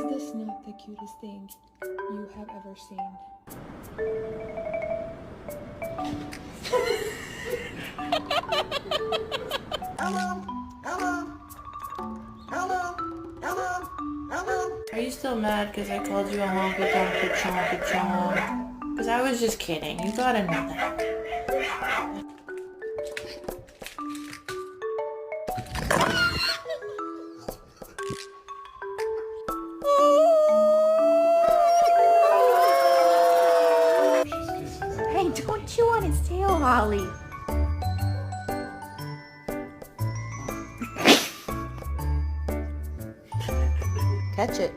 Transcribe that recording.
this not the cutest thing you have ever seen? Hello, hello, hello, hello, hello. Are you still mad because I called you a honky tonk chonky chonk? Because I was just kidding. You gotta know that. Hey, don't chew on his tail, Holly. Catch it.